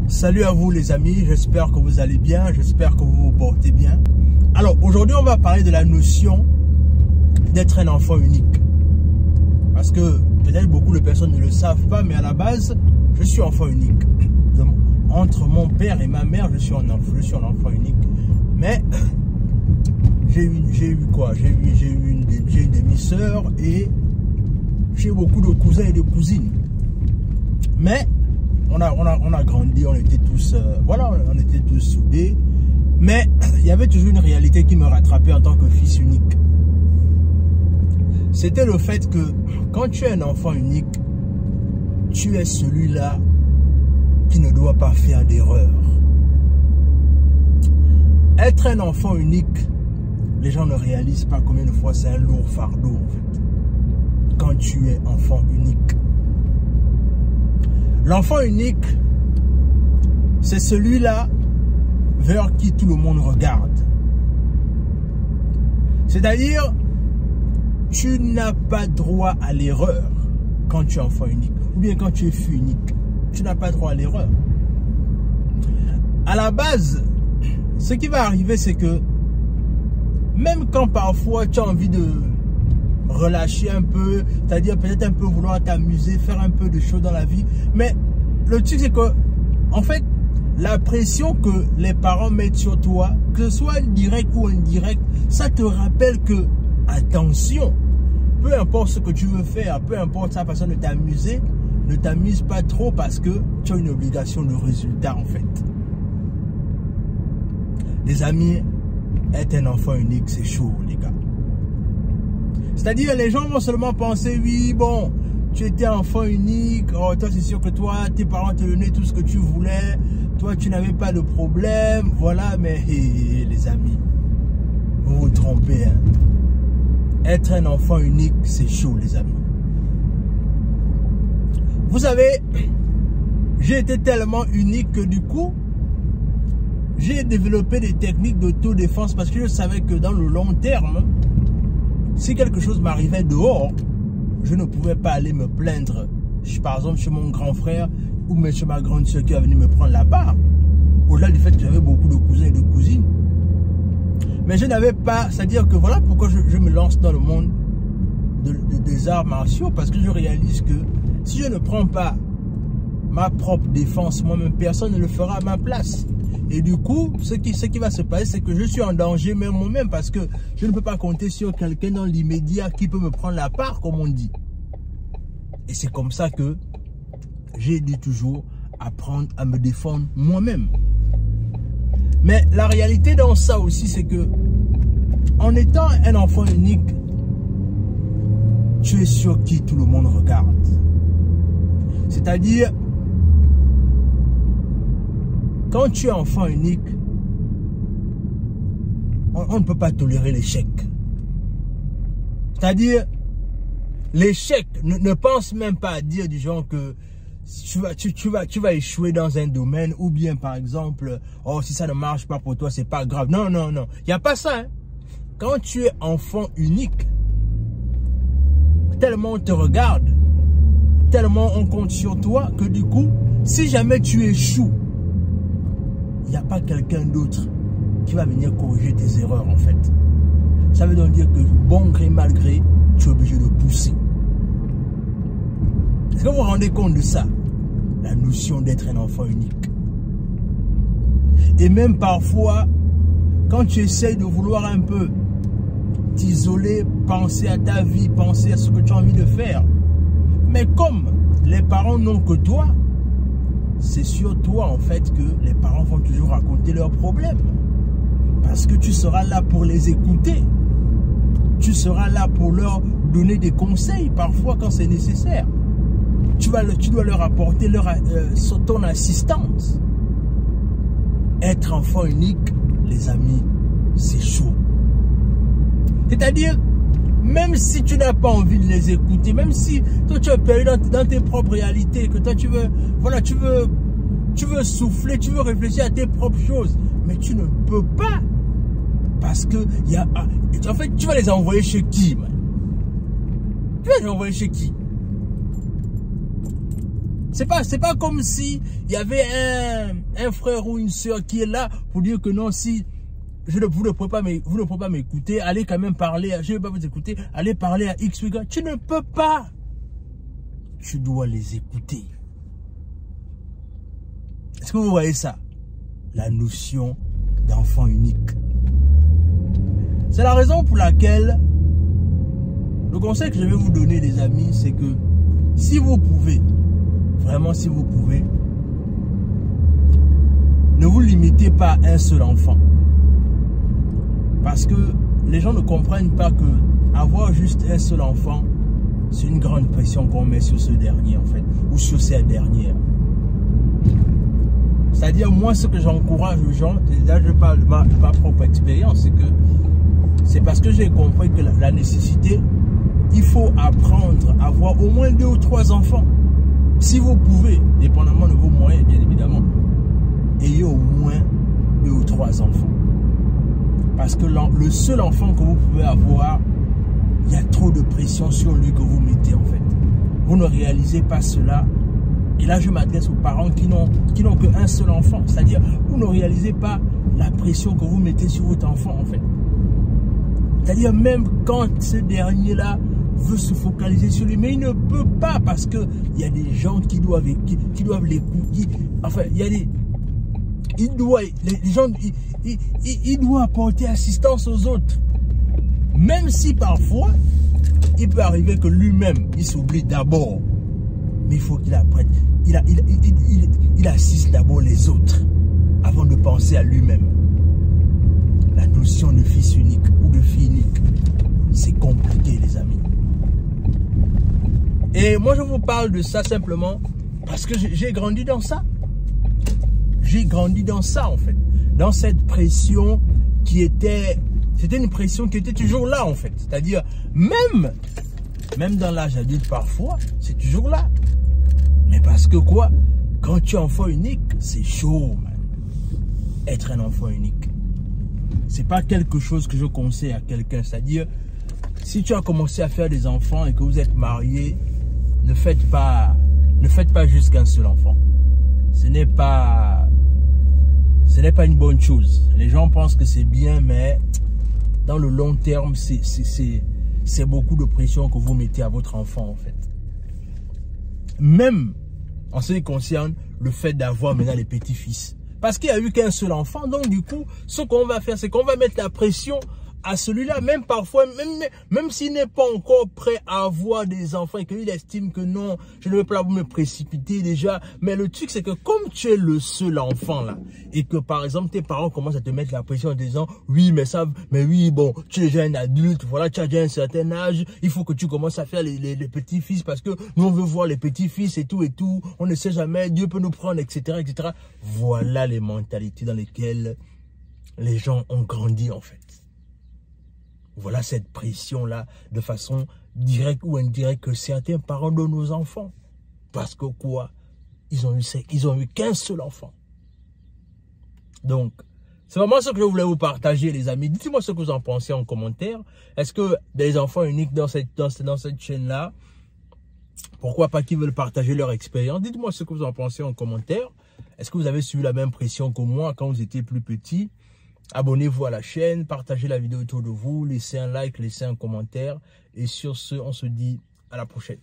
Salut à vous les amis, j'espère que vous allez bien, j'espère que vous vous portez bien. Alors aujourd'hui on va parler de la notion d'être un enfant unique. Parce que peut-être beaucoup de personnes ne le savent pas, mais à la base, je suis enfant unique. Donc, entre mon père et ma mère, je suis un enfant unique. Mais j'ai eu quoi? J'ai eu une demi-sœur et j'ai beaucoup de cousins et de cousines. Mais on a grandi, on était tous, on était tous soudés. Mais il y avait toujours une réalité qui me rattrapait en tant que fils unique. C'était le fait que quand tu es un enfant unique, tu es celui-là qui ne doit pas faire d'erreur. Être un enfant unique, les gens ne réalisent pas combien de fois c'est un lourd fardeau en fait. Quand tu es enfant unique. L'enfant unique, c'est celui-là vers qui tout le monde regarde. C'est-à-dire, tu n'as pas droit à l'erreur quand tu es enfant unique. Ou bien quand tu es fille unique. Tu n'as pas droit à l'erreur. À la base, ce qui va arriver, c'est que même quand parfois tu as envie de relâcher un peu, c'est-à-dire peut-être un peu vouloir t'amuser, faire un peu de choses dans la vie. Mais le truc c'est que, en fait, la pression que les parents mettent sur toi, que ce soit direct ou indirect, ça te rappelle que, attention, peu importe ce que tu veux faire, peu importe sa façon de t'amuser, ne t'amuse pas trop parce que tu as une obligation de résultat en fait. Les amis, être un enfant unique, c'est chaud les gars. C'est-à-dire, les gens vont seulement penser, oui, bon, tu étais enfant unique, oh, toi, c'est sûr que toi, tes parents te donnaient tout ce que tu voulais, toi, tu n'avais pas de problème, voilà, mais les amis, vous vous trompez, hein. Être un enfant unique, c'est chaud, les amis. Vous savez, j'ai été tellement unique que du coup, j'ai développé des techniques d'autodéfense parce que je savais que dans le long terme, si quelque chose m'arrivait dehors, je ne pouvais pas aller me plaindre, par exemple chez mon grand frère ou même chez ma grande soeur qui va venir me prendre la part. Au-delà du fait que j'avais beaucoup de cousins et de cousines. Mais je n'avais pas, c'est-à-dire que voilà pourquoi je me lance dans le monde des arts martiaux, parce que je réalise que si je ne prends pas ma propre défense, moi-même, personne ne le fera à ma place. Et du coup, ce qui va se passer, c'est que je suis en danger même moi-même parce que je ne peux pas compter sur quelqu'un dans l'immédiat qui peut me prendre la part, comme on dit. Et c'est comme ça que j'ai dû toujours apprendre à me défendre moi-même. Mais la réalité dans ça aussi, c'est que en étant un enfant unique, tu es sur qui tout le monde regarde. C'est-à-dire, quand tu es enfant unique, on ne peut pas tolérer l'échec. C'est-à-dire, l'échec, ne pense même pas à dire du genre que tu vas échouer dans un domaine ou bien par exemple, oh si ça ne marche pas pour toi, c'est pas grave. Non, non, non. Il n'y a pas ça. Hein. Quand tu es enfant unique, tellement on te regarde, tellement on compte sur toi que du coup, si jamais tu échoues, il n'y a pas quelqu'un d'autre qui va venir corriger tes erreurs en fait. Ça veut donc dire que bon gré, mal gré, tu es obligé de pousser. Est-ce que vous vous rendez compte de ça? La notion d'être un enfant unique. Et même parfois, quand tu essayes de vouloir un peu t'isoler, penser à ta vie, penser à ce que tu as envie de faire. Mais comme les parents n'ont que toi, c'est sur toi en fait que les parents vont toujours raconter leurs problèmes. Parce que tu seras là pour les écouter. Tu seras là pour leur donner des conseils parfois quand c'est nécessaire. Tu dois leur apporter ton assistance. Être enfant unique, les amis, c'est chaud. C'est-à-dire, même si tu n'as pas envie de les écouter, même si toi tu es perdu dans tes propres réalités, que toi tu veux souffler, tu veux réfléchir à tes propres choses, mais tu ne peux pas. Parce que en fait, tu vas les envoyer chez qui, man? Tu vas les envoyer chez qui? C'est pas comme si il y avait un frère ou une soeur qui est là pour dire que non, si vous ne pouvez pas m'écouter, allez quand même parler, je ne vais pas vous écouter, allez parler à X ou Y. Tu ne peux pas. Tu dois les écouter. Est-ce que vous voyez ça? La notion d'enfant unique. C'est la raison pour laquelle le conseil que je vais vous donner, les amis, c'est que si vous pouvez, vraiment si vous pouvez, ne vous limitez pas à un seul enfant. Parce que les gens ne comprennent pas que avoir juste un seul enfant, c'est une grande pression qu'on met sur ce dernier en fait, ou sur cette dernière. C'est-à-dire, moi, ce que j'encourage aux gens, et là je parle de ma propre expérience, c'est que c'est parce que j'ai compris que la nécessité, il faut apprendre à avoir au moins 2 ou 3 enfants. Si vous pouvez, dépendamment de vos moyens, bien évidemment, ayez au moins 2 ou 3 enfants. Parce que le seul enfant que vous pouvez avoir, il y a trop de pression sur lui que vous mettez en fait. Vous ne réalisez pas cela. Et là, je m'adresse aux parents qui n'ont qu'un seul enfant. C'est-à-dire, vous ne réalisez pas la pression que vous mettez sur votre enfant en fait. C'est-à-dire, même quand ce dernier-là veut se focaliser sur lui, mais il ne peut pas parce qu'il y a des gens qui doivent l'écouter. Enfin, il y a des... Il doit apporter assistance aux autres. Même si parfois, il peut arriver que lui-même, il s'oublie d'abord. Mais il faut qu'il apprenne. Il assiste d'abord les autres avant de penser à lui-même. La notion de fils unique ou de fille unique, c'est compliqué, les amis. Et moi, je vous parle de ça simplement parce que j'ai grandi dans ça. J'ai grandi dans ça, en fait. Dans cette pression qui était... C'était une pression qui était toujours là, en fait. C'est-à-dire, même dans l'âge adulte, parfois, c'est toujours là. Mais parce que quoi? Quand tu es enfant unique, c'est chaud, man. Être un enfant unique. C'est pas quelque chose que je conseille à quelqu'un. C'est-à-dire, si tu as commencé à faire des enfants et que vous êtes marié, ne faites pas juste qu'un seul enfant. Ce n'est pas une bonne chose. Les gens pensent que c'est bien, mais dans le long terme, c'est beaucoup de pression que vous mettez à votre enfant, en fait. Même en ce qui concerne le fait d'avoir maintenant les petits-fils. Parce qu'il n'y a eu qu'un seul enfant, donc du coup, ce qu'on va faire, c'est qu'on va mettre la pression à celui-là, même parfois, même s'il n'est pas encore prêt à avoir des enfants et qu'il estime que non, je ne veux pas me précipiter déjà. Mais le truc, c'est que comme tu es le seul enfant là, et que par exemple, tes parents commencent à te mettre la pression en disant, oui, mais oui, bon, tu es déjà un adulte, voilà, tu as déjà un certain âge, il faut que tu commences à faire les petits-fils parce que nous, on veut voir les petits-fils et tout, on ne sait jamais, Dieu peut nous prendre, etc., etc. Voilà les mentalités dans lesquelles les gens ont grandi en fait. Voilà cette pression-là, de façon directe ou indirecte, que certains parents donnent aux enfants. Parce que quoi? Ils ont eu qu'un seul enfant. Donc, c'est vraiment ce que je voulais vous partager, les amis. Dites-moi ce que vous en pensez en commentaire. Est-ce que des enfants uniques dans cette chaîne-là, pourquoi pas qu'ils veulent partager leur expérience? Dites-moi ce que vous en pensez en commentaire. Est-ce que vous avez suivi la même pression que moi quand vous étiez plus petit? Abonnez-vous à la chaîne, partagez la vidéo autour de vous, laissez un like, laissez un commentaire. Et sur ce, on se dit à la prochaine.